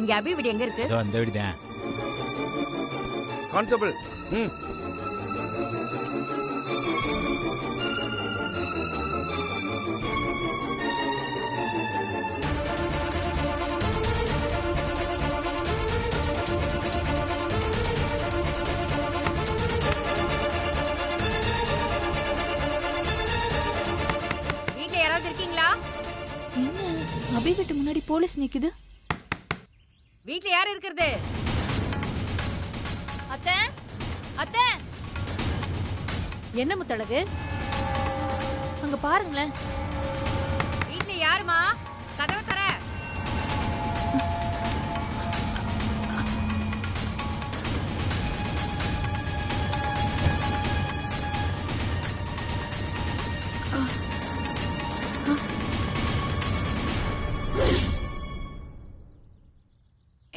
இங்க அபி வீடு எங்க இருக்கு? இதோ அந்த வீடுதான். கான்ஸ்டபிள். வீட்ல யாராவது இருக்கீங்களா? என்ன அபி வீட்டு முன்னாடி போலீஸ் நிக்குது? வீட்ல யார் இருக்கிறது? அத்தை அத்தை, என்ன முத்தழகு? அங்க பாருங்களேன். வீட்ல யாருமா? கதவை தர.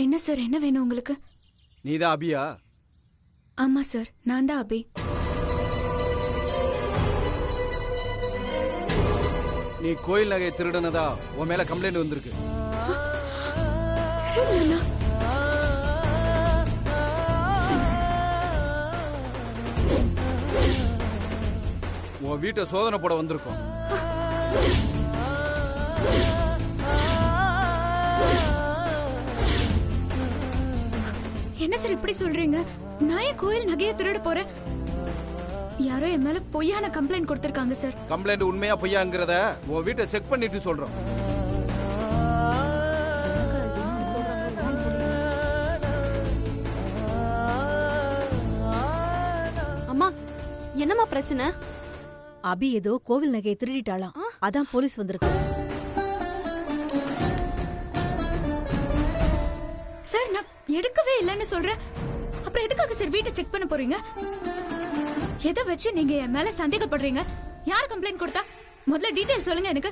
என்ன சார், என்ன வேணும் உங்களுக்கு? நீதான் அபியா? ஆமா சார், நான் தான் அபி. நீ கோயில் நகையை திருடுனதா உன் மேல கம்ப்ளைண்ட் வந்திருக்கு. உன் வீட்டை சோதனை போட வந்திருக்கோம். என்ன சார் இப்படி சொல்றீங்க? நான் ஏன் கோயில் நகையை திருட போறேன்? யாரோ என் மேல பொய்யான கம்ப்ளைண்ட் கொடுத்திருக்காங்க சார். கம்ப்ளைண்ட் உண்மையா பொய்யாங்கிறத உன் வீட்டை செக் பண்ணிட்டு சொல்றோம். அம்மா, என்னம்மா பிரச்சனை? அபி ஏதோ கோவில் நகையை திருடிட்டாளாம், அதான் போலீஸ் வந்திருக்கு. சார், நான் எடுக்கவே இல்லைன்னு சொல்றேன். அப்புறம் எதுக்காக சார் வீட்டை செக் பண்ண போறீங்க? எதை வச்சு நீங்க என் மேல சந்தேகப்படுறீங்க? யார் கம்ப்ளைண்ட் கொடுத்தா? முதல்ல டீடைல் சொல்லுங்க எனக்கு.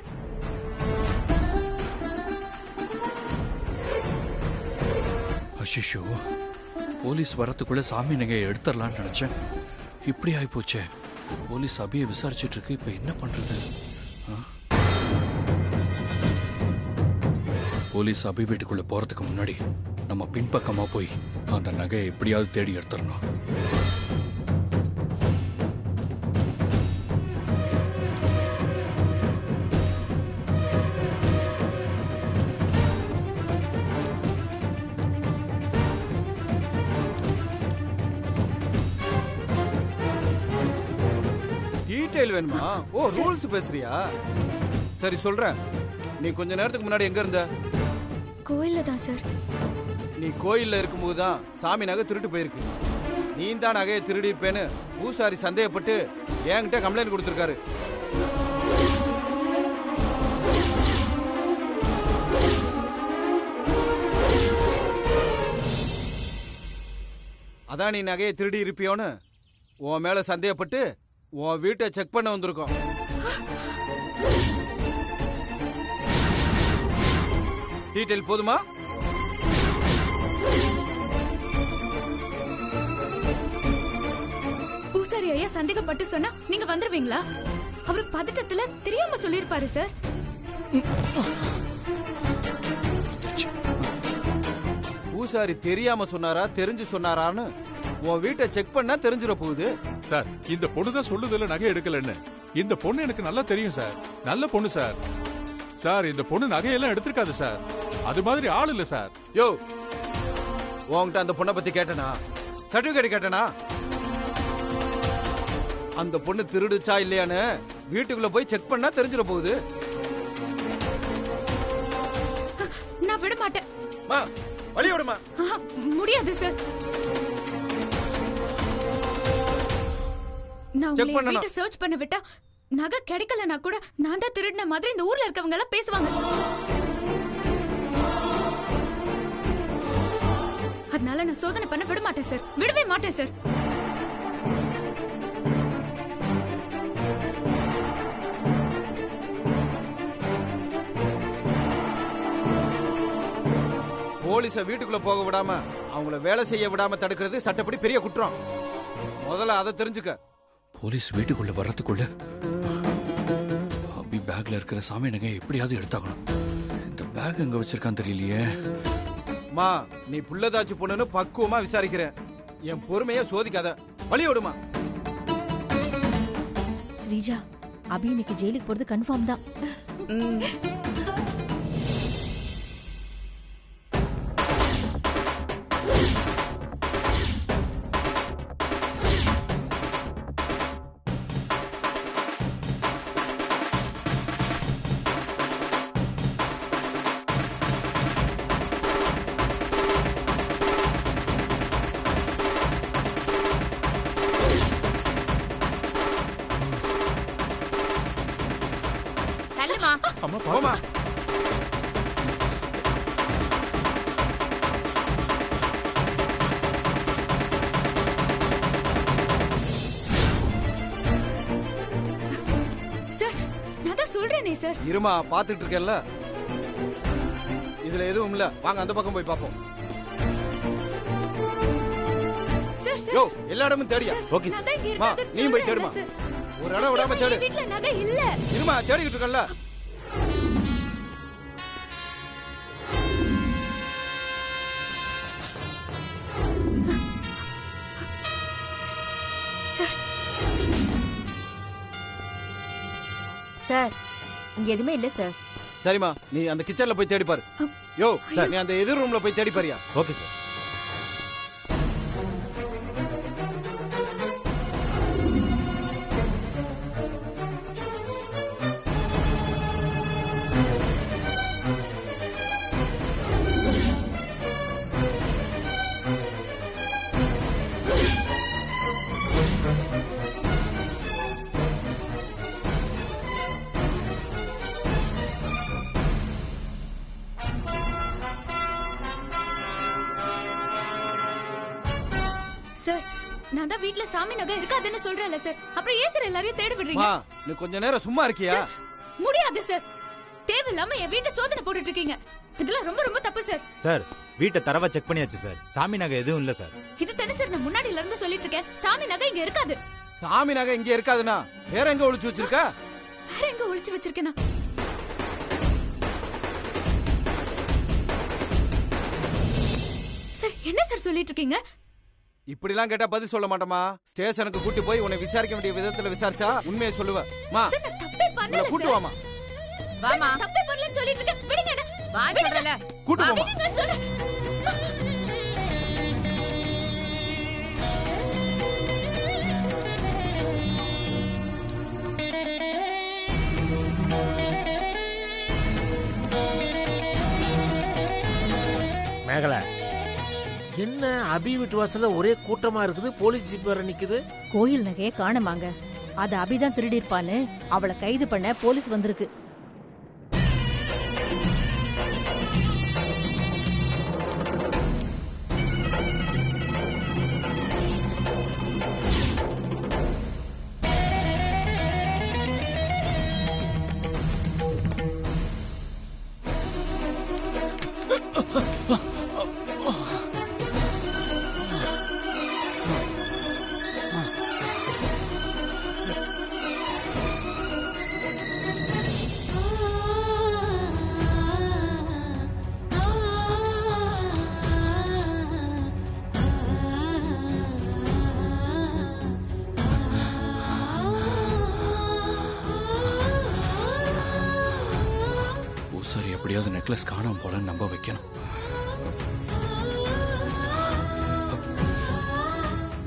அஷிஷோ, போலீஸ் வரத்துக்குள்ள சாமி நகையை எடுத்துடலான்னு நினைச்சேன். இப்படி ஆயிப்போச்சே. போலீஸ் அபியை விசாரிச்சுட்டு இருக்கு. இப்ப என்ன பண்றது? போலீஸ் அபி வீட்டுக்குள்ள போறதுக்கு முன்னாடி நம்ம பின்பக்கமா போய் அந்த நகையை எப்படியாவது தேடி எடுத்துடணும். டீடைல் வேணுமா? ஓ, ரூல்ஸ் பேசுறியா? சரி சொல்றேன். நீ கொஞ்ச நேரத்துக்கு முன்னாடி எங்க இருந்த? கோயில்ல தான் சார். நீ கோயில்ல இருக்கும்போது தான் சாமி நகை திருட்டு போயிருக்கு. நீ தான் நகையை திருடி இருப்பேன்னு பூசாரி சந்தேகப்பட்டு என்கிட்ட கம்ப்ளைண்ட் கொடுத்திருக்காரு. அதான் நீ நகையை திருடி இருப்பியோன்னு உன் மேல சந்தேகப்பட்டு உன் வீட்டை செக் பண்ண வந்திருக்கோம். டீடைல் போதுமா? பூசாரி ஐயா சந்தேகப்பட்டு சொன்னா நீங்க வந்துருவீங்களா? அவரு பதட்டத்துல தெரியாம சொல்லிருப்பாரு சார். பூசாரி தெரியாம சொன்னாரா தெரிஞ்சு சொன்னாரான்னு உன் வீட்டை செக் பண்ணா தெரிஞ்சிட போகுது. சார், இந்த பொண்ணு தான் சொல்லுதுல நகை எடுக்கலன்னு. இந்த பொண்ணு எனக்கு நல்லா தெரியும் சார். நல்ல பொண்ணு சார். சார், இந்த பொண்ணு நகையெல்லாம் எடுத்திருக்காது சார். அது மாதிரி ஆள் இல்ல சார். யோ, உன்கிட்ட அந்த பொண்ணை பத்தி கேட்டனா? சர்டிபிகேட் கேட்டனா? அந்த பொண்ணு திருடுச்சா இல்லையான்னு வீட்டுக்குள்ள போய் செக் பண்ணா தெரிஞ்சிட போகுது. நான் விட மாட்டேன். வழி விடுமா? முடியாது சார். நான் உங்களை வீட்டை சர்ச் பண்ண விட்டா நகை கிடைக்கலனா கூட நான் தான் திருடின மாதிரி இந்த ஊர்ல இருக்கவங்க எல்லாம் பேசுவாங்க. அதனால நான் சோதனை பண்ண விட மாட்டேன் சார். விடவே மாட்டேன் சார். போலீஸ வீட்டுக்குள்ள போக விடாம அவங்கள வேலை செய்ய விடாம தடுக்கிறது சட்டப்படி பெரிய குற்றம். முதல்ல அதை தெரிஞ்சுக்க. போலீஸ் வீட்டுக்குள்ள வர்றதுக்குள்ள அபி பேக்ல இருக்கிற சாமி நகையை எப்படியாவது எடுத்தாகணும். இந்த பேக் எங்க வச்சிருக்கான்னு தெரியலையே. மா நீ புள்ளதாச்சு பொண்ணுன்னு பக்குவமா விசாரிக்கிறேன். என் பொறுமைய சோதிக்காத, வழி விடுமா. ஸ்ரீஜா, அபி இன்னைக்கு ஜெயிலுக்கு போறது கன்ஃபார்ம் தான். தள்ளுமா. அம்மா போமா. சார் நான் தான் சொல்றேனே சார். இருமா, பாத்துட்டு இருக்கேன்ல. இதுல எதுவும் இல்ல, வாங்க அந்த பக்கம் போய் பாப்போம். சார் யோ, சார் எல்லா இடமும் தேடியா? ஓகே நான் தான் இங்க மா, இருக்கேன்னு நீ போய் சொல்றேன்ல தேடுமா. சார். ஒரு இடம் விடாம தேடு. என் வீட்ல நகை இல்ல. இருமா, தேடிக்கிட்டு இருக்கேன்ல. சார் சார் இங்க எதுவுமே இல்ல சார். சரிம்மா, நீ அந்த கிச்சன்ல போய் தேடி பாரு. யோ, நீ அந்த எதிர் ரூம்ல போய் தேடி பாரியா? Okay sir. சார் நான் தான் வீட்ல சாமி நகை இருக்காதுன்னு சொல்றேன்ல சார். அப்புறம் ஏன் சார் எல்லாரையும் தேட விடுறீங்க? மா, நீ கொஞ்ச நேரம் சும்மா இருக்கியா? முடியாது சார். தேவையில்லாம என் வீட்டை சோதனை போட்டுட்டு இருக்கீங்க. இதெல்லாம் ரொம்ப ரொம்ப தப்பு சார். சார், வீட்டை தரவா செக் பண்ணியாச்சு சார். சாமி நகை எதுவும் இல்ல சார். இது தானே சார் நான் முன்னாடில இருந்து சொல்லிட்டு இருக்கேன். சாமி நகை இங்க இருக்காது. சாமி நகை இங்க இருக்காதுன்னா வேற எங்க ஒளிச்சு வச்சிருக்க? வேற எங்க ஒளிச்சு வச்சிருக்கேனா? சார் என்ன சார் சொல்லிட்டு இருக்கீங்க? இப்படிலாம் கேட்டா பதில் சொல்ல மாட்டோமா? ஸ்டேஷனுக்கு கூட்டி போய் உன்னை விசாரிக்க வேண்டிய விதத்துல விசாரிச்சா உண்மையை சொல்லுவ. மா, சார் நான் தப்பே பண்ணல கூட்டு சார். வாமா. சார், வாமா. நான் தப்பே பண்ணலன்னு சொல்லிட்டு இருக்கேன். விடுங்க என்ன. வா சொல்றல. கூட்டு போமா. விடுங்கன்னு சொல்றேன். மேகல, என்ன அபி வீட்டு வாசல்ல ஒரே கூட்டமா இருக்குது, போலீஸ் ஜீப் வேற நிக்குது. கோயில் நகையை காணமாங்க. அது அபிதான் திருடி இருப்பான்னு அவளை கைது பண்ண போலீஸ் வந்திருக்கு. பூசாரி எப்படியாவது நெக்லஸ் காணாம போலன்னு நம்ப வைக்கணும்.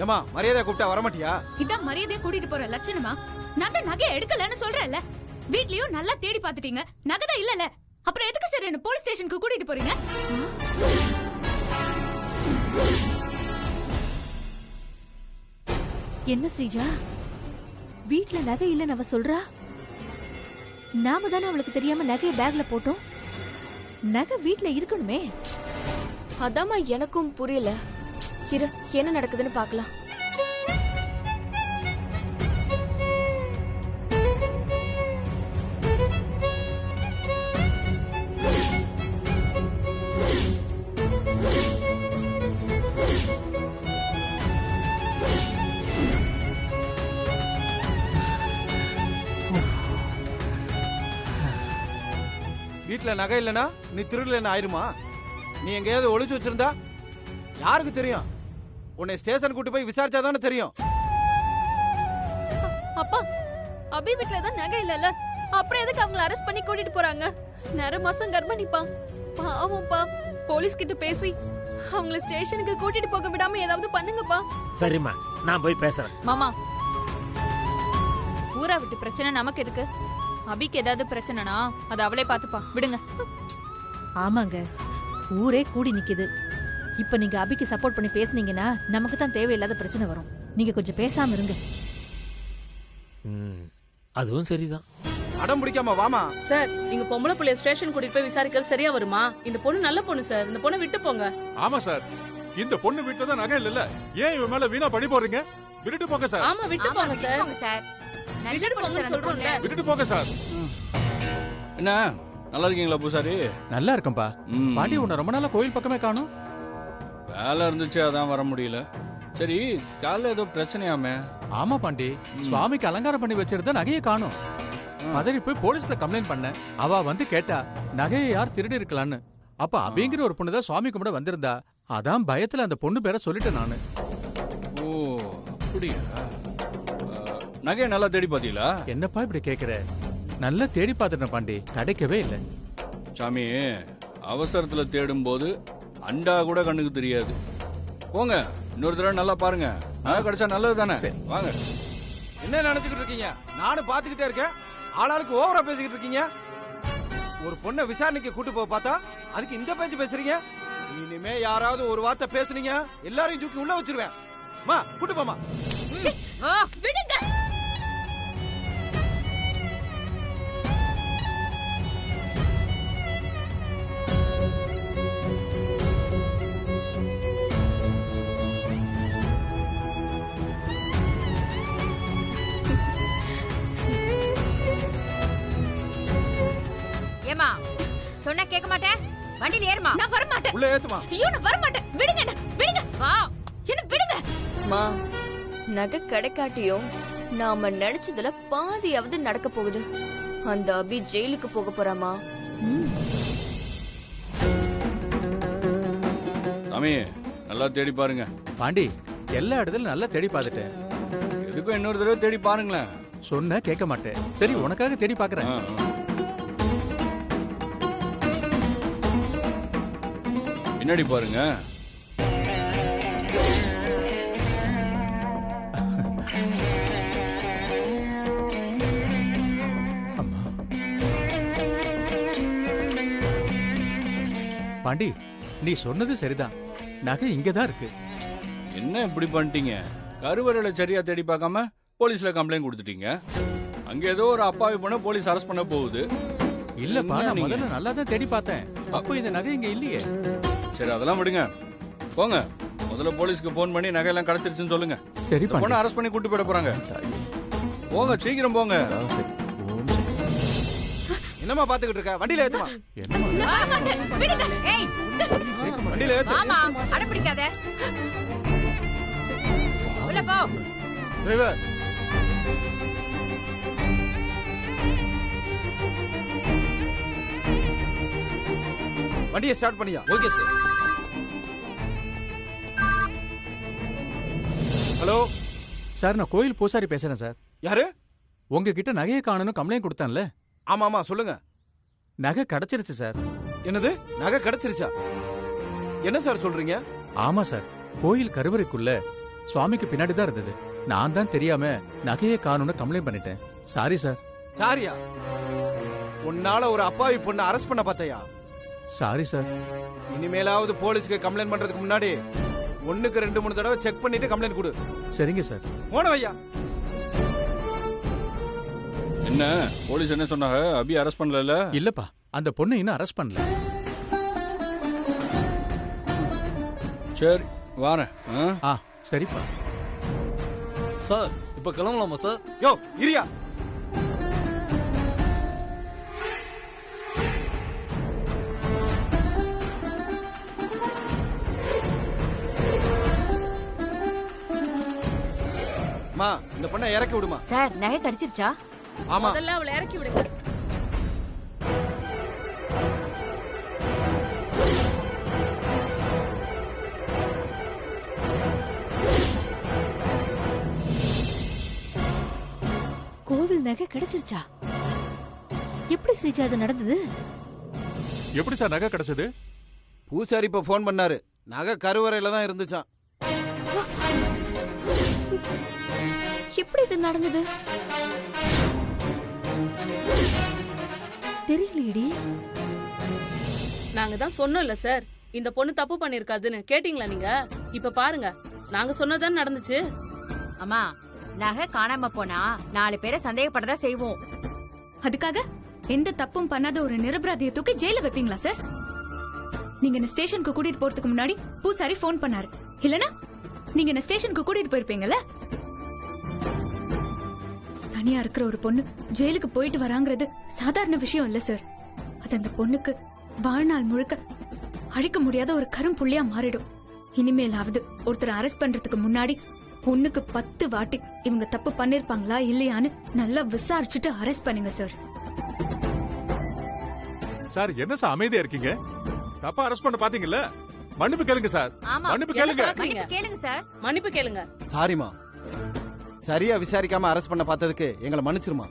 ஏமா, மரியாதை கூப்பிட்டா வரமாட்டியா? இதான் மரியாதையை கூட்டிட்டு போற லட்சணமா? நான் தான் நகை எடுக்கலன்னு சொல்றேன்ல. வீட்லயும் நல்லா தேடி பாத்துட்டீங்க, நகை தான் இல்லல. அப்புறம் எதுக்கு சார் என்ன போலீஸ் ஸ்டேஷனுக்கு கூட்டிட்டு போறீங்க? என்ன ஸ்ரீஜா, வீட்ல நகை இல்லன்னு அவ சொல்றா? நாம தானே அவளுக்கு தெரியாம நகையை பேக்ல போட்டோம். நகை வீட்ல இருக்கணுமே. அதாம்மா எனக்கும் புரியல. இரு, என்ன நடக்குதுன்னு பார்க்கலாம். வீட்டுல நகை இல்லனா நீ திருடலன்னு ஆயிருமா? நீ எங்கேயாவது ஒளிச்சு வச்சிருந்தா யாருக்கு தெரியும்? உன்னை ஸ்டேஷன் கூட்டி போய் விசாரிச்சாதானே தெரியும். அப்பா அபி வீட்ல தான் நகை இல்லல, அப்புறம் எதுக்கு அவங்கள அரெஸ்ட் பண்ணி கூட்டிட்டு போறாங்க? நேர மாசம் கர்ப்பிணிப்பா, பாவம்ப்பா. போலீஸ் கிட்ட பேசி அவங்கள ஸ்டேஷனுக்கு கூட்டிட்டு போக விடாம ஏதாவது பண்ணுங்கப்பா. சரிம்மா, நான் போய் பேசுறேன். மாமா, ஊரா விட்டு பிரச்சனை நமக்கு எதுக்கு? அபிக்கு ஏதாவது பிரச்சனைனா அது அவளே பாத்துப்பா, விடுங்க. ஆமாங்க, ஊரே கூடி நிக்குது. இப்ப நீங்க அபிக்கு சப்போர்ட் பண்ணி பேசுனீங்கன்னா நமக்கு தான் தேவையில்லாத பிரச்சனை வரும். நீங்க கொஞ்சம் பேசாம இருங்க. அதுவும் சரிதான். அடம் பிடிக்காம வாமா. சார், நீங்க பொம்பளை புள்ளைய ஸ்டேஷன் கூட்டிட்டு போய் விசாரிக்கிறது சரியா வருமா? இந்த பொண்ணு நல்ல பொண்ணு சார், இந்த பொண்ணை விட்டு போங்க. ஆமா சார், இந்த பொண்ணு வீட்டுல தான் நகை இல்ல. ஏன் இவன் மேல வீணா பழி போடுறீங்க? விட்டுட்டு போங்க சார். ஆமா, விட்டு போங்க சார். சார் விட்டுட்டு போங்க சொல்றோம்ல. விட்டுட்டு போங்க சார். என்ன நல்லா இருக்கீங்களா பூசாரி? நல்லா இருக்கேன்பா. ம். பாண்டி உன்னை ரொம்ப நாளா கோயில் பக்கமே காணும். வேலை இருந்துச்சு, அதான் வர முடியல. சரி, காலைல ஏதோ பிரச்சனையாமே? ஆமா பாண்டி, சுவாமிக்கு அலங்காரம் பண்ணி வச்சிருந்த நகையை காணும். பதறி போய் போலீஸ்ல கம்ப்ளைண்ட் பண்ண. அவ வந்து கேட்டா நகையை யார் திருடி இருக்கலான்னு. அப்ப அபிங்கிற ஒரு பொண்ணு தான் சுவாமி கும்பிட வந்திருந்தா. அதான் பயத்துல அந்த பொண்ணு பேரை சொல்லிட்டேன் நானு. ஓ அப்படியா? நகையை நல்லா தேடி பாத்தீங்களா? என்னப்பா இப்படி கேக்குற? நல்லா தேடி பார்த்துட்டேன் பாண்டி, கிடைக்கவே இல்லை. சாமி, அவசரத்துல தேடும் போது அண்டா கூட கண்ணுக்கு தெரியாது. போங்க, இன்னொரு தடவை நல்லா பாருங்க. நகை கிடைச்சா நல்லது தானே. வாங்க. என்ன நினைச்சுக்கிட்டு இருக்கீங்க? நானும் பாத்துக்கிட்டே இருக்கேன். ஆளாளுக்கு ஓவரா பேசிக்கிட்டு இருக்கீங்க. ஒரு பொண்ணை விசாரணைக்கு கூட்டு போக பார்த்தா அதுக்கு இந்த பேச்சு பேசுறீங்க. இனிமே யாராவது ஒரு வார்த்தை பேசுனீங்க எல்லாரையும் தூக்கி உள்ள வச்சிருவேன். மா, கூட்டு போமா. விடுங்க. ஏமா சொன்னா கேட்க மாட்டேன், வண்டியில ஏறுமா. நான் வர மாட்டேன். உள்ள ஏத்துமா. ஐயோ, நான் வர மாட்டேன். விடுங்க என்ன, விடுங்க. வா. என்ன விடுங்க. மா, நகை கிடைக்காட்டியும் நாம நினைச்சதுல பாதியாவது நடக்க போகுது. அந்த அபி ஜெயிலுக்கு போக போறாமா? சாமி, நல்லா தேடி பாருங்க. பாண்டி, எல்லா இடத்துலயும் நல்லா தேடி பார்த்துட்டேன். எதுக்கும் இன்னொரு தடவை தேடி பாருங்களேன். சொன்ன கேட்க மாட்டேன். சரி, உனக்காக தேடி பாக்குறேன். பின்னாடி பாருங்க. பாண்டி, நீ சொன்னது சரிதான். நகை இங்கதான் இருக்கு. என்ன இப்படி பண்ணிட்டீங்க? கருவறையில சரியா தேடி பார்க்காம போலீஸ்ல கம்ப்ளைண்ட் கொடுத்துட்டீங்க. அங்க ஏதோ ஒரு அப்பாவி பொண்ண போலீஸ் அரெஸ்ட் பண்ண போகுது. இல்லப்பா, என்ன நான் நீங்க? முதல்ல நல்லா தான் தேடி பார்த்தேன். அப்போ இந்த நகை இங்க இல்லையே. சரி, அதெல்லாம் விடுங்க. போங்க, முதல்ல போலீஸ்க்கு போன் பண்ணி நகையெல்லாம் கிடைச்சிருச்சுன்னு சொல்லுங்க. சரி இந்த பொண்ணை அரெஸ்ட் பண்ணி கூட்டி போயிட போறாங்க. போங்க, சீக்கிரம் போங்க. என்னமா பாத்துக்கிட்டு இருக்க? வண்டியில ஏத்துமா. நான் வர மாட்டேன். விடுங்க. ஏய், வண்டியில ஏத்து. வாமா, அடம் பிடிக்காத. உள்ள போ. டிரைவர், வண்டியை ஸ்டார்ட் பண்ணியா? Okay sir. ஹலோ சார், நான் கோயில் பூசாரி பேசுறேன் சார். யாரு? உங்ககிட்ட நகையை காணணும் கம்ப்ளைண்ட் கொடுத்தான்ல. ஆமா ஆமா, சொல்லுங்க. நகை கிடைச்சிருச்சு சார். என்னது? நகை கிடைச்சிருச்சா? என்ன சார் சொல்றீங்க? ஆமா சார், கோயில் கருவறைக்குள்ள சுவாமிக்கு பின்னாடி தான் இருந்தது. நான் தான் தெரியாம நகையை காணணும்னு கம்ப்ளைண்ட் பண்ணிட்டேன். Sorry sir. சாரியா? உன்னால ஒரு அப்பாவி பொண்ணை அரெஸ்ட் பண்ண பார்த்தையா? Sorry sir. இனிமேலாவது போலீஸ்க்கு கம்ப்ளைண்ட் பண்றதுக்கு முன்னாடி 1க்கு 2-3 தடவை செக் பண்ணிட்டு கம்ப்ளைண்ட் கொடு. சரிங்க சார். போன வையா. என்ன போலீஸ் என்ன சொன்னாங்க? அபி அரெஸ்ட் பண்ணல? இல்லப்பா, அந்த பொண்ணு இன்னும் அரெஸ்ட் பண்ணல. சரி, வாரேன். சரிப்பா. சார், இப்ப கிளம்பலாமா சார்? யோ, இரியா. மா, இந்த பொண்ணை இறக்கி விடுமா. சார், நகை கிடைச்சிருச்சா? ஆமா. முதல்ல அவளை இறக்கி விடுங்க. நகை கிடைச்சிருச்சா? எப்படி ஸ்ரீஜா அது நடந்தது? எப்படி சார் நகை கிடைச்சது? பூசாரி இப்ப போன் பண்ணாரு. நகை கருவறையில தான் இருந்துச்சாம். எப்படி இது நடந்தது? தெரியலையடி. நாங்க தான் சொன்னோம்ல சார், இந்த பொண்ணு தப்பு பண்ணிருக்காதுன்னு. கேட்டீங்களா நீங்க? இப்ப பாருங்க, நாங்க சொன்னதான் நடந்துச்சு. அம்மா, நகை காணாம போனா 4 பேரை சந்தேகப்படதா செய்வோம். அதுக்காக எந்த தப்பும் பண்ணாத ஒரு நிரபராதியை தூக்கி ஜெயில வைப்பீங்களா சார்? நீங்க என்ன ஸ்டேஷனுக்கு கூட்டிட்டு போறதுக்கு முன்னாடி பூசாரி போன் பண்ணாரு. இல்லனா நீங்க என்ன ஸ்டேஷனுக்கு கூட்டிட்டு போயிருப்பீங்கல்ல? தனியா இருக்கிற ஒரு பொண்ணு ஜெயிலுக்கு போயிட்டு வராங்கிறது சாதாரண விஷயம் இல்ல சார். அது அந்த பொண்ணுக்கு வாழ்நாள் முழுக்க அழிக்க முடியாத ஒரு கரும்புள்ளியா மாறிடும். இனிமேலாவது ஒருத்தர் அரெஸ்ட் பண்றதுக்கு முன்னாடி 1க்கு 10 வாட்டி இவங்க தப்பு பண்ணிருப்பாங்களா இல்லையான்னு நல்லா விசாரிச்சுட்டு அரெஸ்ட் பண்ணுங்க சார். சார் என்ன சார் அமைதியா இருக்கீங்க? தப்பா அரெஸ்ட் பண்ண பாத்தீங்கல்ல? மன்னிப்பு கேளுங்க சார். மன்னிப்பு கேளுங்க. கேளுங்க சார். மன்னிப்பு கேளுங்க. சாரிமா, சரியா விசாரிக்காம அரெஸ்ட் பண்ண பார்த்ததுக்கு எங்களை மன்னிச்சிருமா.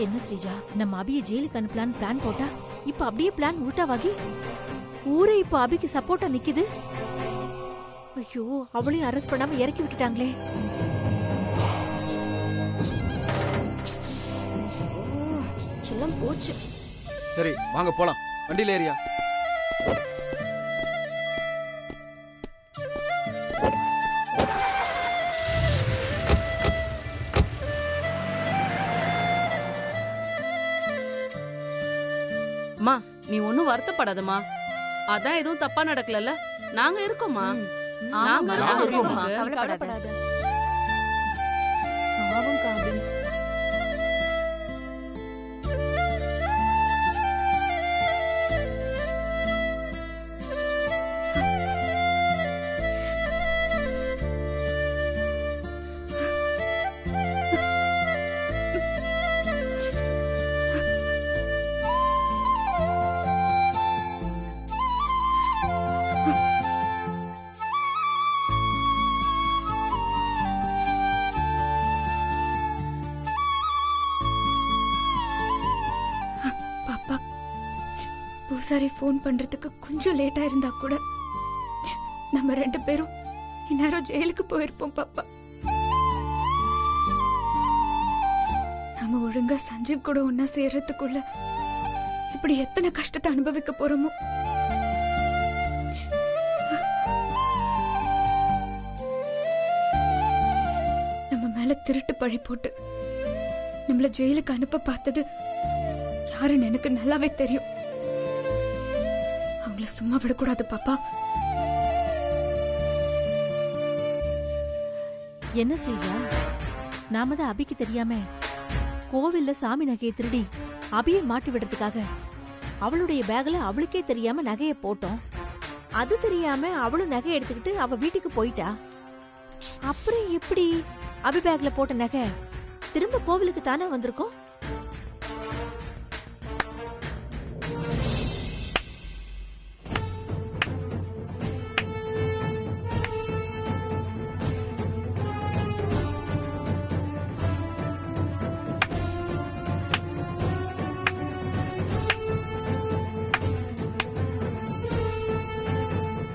என்ன ஸ்ரீஜா, நம்ம அபியை ஜெயிலுக்கு அனுப்பலான்னு பிளான் போட்டா இப்ப அப்படியே பிளான் உல்டாவாகி ஊரே இப்ப அபிக்கு சப்போர்ட்டா நிக்குது. ஐயோ, அவளையும் அரெஸ்ட் பண்ணாம இறக்கி விட்டுட்டாங்களே. எல்லாம் போச்சு. சரி வாங்க போலாம். வண்டியில ஏறியா. அம்மா, நீ ஒண்ணும் வருத்தப்படாதம்மா. அதான் எதுவும் தப்பா நடக்கலல்ல. நாங்க இருக்கோம்மா. நாங்க இருக்கோம். கவலைப்படாத. பாவம் காபி. பூசாரி போன் பண்றதுக்கு கொஞ்சம் லேட்டா இருந்தா கூட நம்ம 2 பேரும் இந்நேரம் ஜெயிலுக்கு போயிருப்போம் பாப்பா. நம்ம ஒழுங்கா சஞ்சீவ் கூட ஒன்னா சேர்றதுக்குள்ள இப்படி எத்தனை கஷ்டத்தை அனுபவிக்க போறோமோ. நம்ம மேல திருட்டு பழி போட்டு நம்மள ஜெயிலுக்கு அனுப்ப பார்த்தது யாருன்னு எனக்கு நல்லாவே தெரியும். அவங்கள சும்மா விடக்கூடாது பாப்பா. என்ன ஸ்ரீஜா, நாம தான் அபிக்கு தெரியாம கோவில்ல சாமி நகையை திருடி அபியை மாட்டி விடுறதுக்காக அவளுடைய பேக்ல அவளுக்கே தெரியாம நகையை போட்டோம். அது தெரியாம அவளும் நகையை எடுத்துக்கிட்டு அவ வீட்டுக்கு போயிட்டா. அப்புறம் எப்படி அபி பேக்ல போட்ட நகை திரும்ப கோவிலுக்கு தானே வந்திருக்கோம்?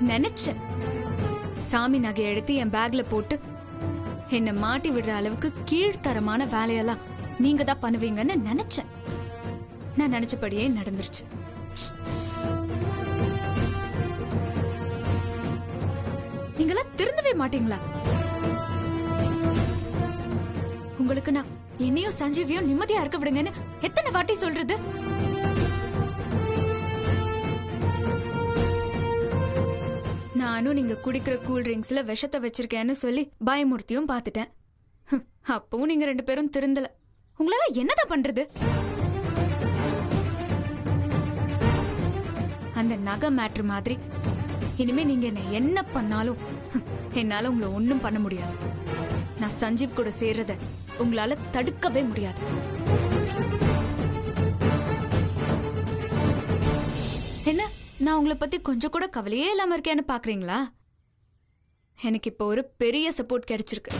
நினைச்சேன் சாமி நகை எடுத்து என் பேக்ல போட்டு என்ன மாட்டி விடுற அளவுக்கு கீழ்த்தரமான வேலையெல்லாம் நீங்க தான் பண்ணுவீங்கன்னு நினைச்சேன். நான் நினைச்சபடியே நடந்துருச்சு. நீங்களாம் திருந்தவே மாட்டீங்களா? உங்களுக்கு நான் என்னையும் சஞ்சீவியும் நிம்மதியா இருக்க விடுங்கன்னு எத்தனை வாட்டி சொல்றது? நானும் நீங்க குடிக்கிற கூல் ட்ரிங்க்ஸ்ல விஷத்தை வச்சிருக்கேன்னு சொல்லி பயமுறுத்தியும் பாத்துட்டேன். அப்பவும் நீங்க 2 பேரும் திருந்தல. உங்களால என்னதான் பண்றது? அந்த நகை மேட்ரு மாதிரி இனிமே நீங்க என்ன பண்ணாலும் என்னால உங்களை ஒண்ணும் பண்ண முடியாது. நான் சஞ்சீவ் கூட சேர்றத உங்களால தடுக்கவே முடியாது. நான் உங்களை பத்தி கொஞ்சம் கூட கவலையே இல்லாம இருக்கேன்னு பாக்குறீங்களா? எனக்கு இப்போ ஒரு பெரிய சப்போர்ட் கிடைச்சிருக்கு.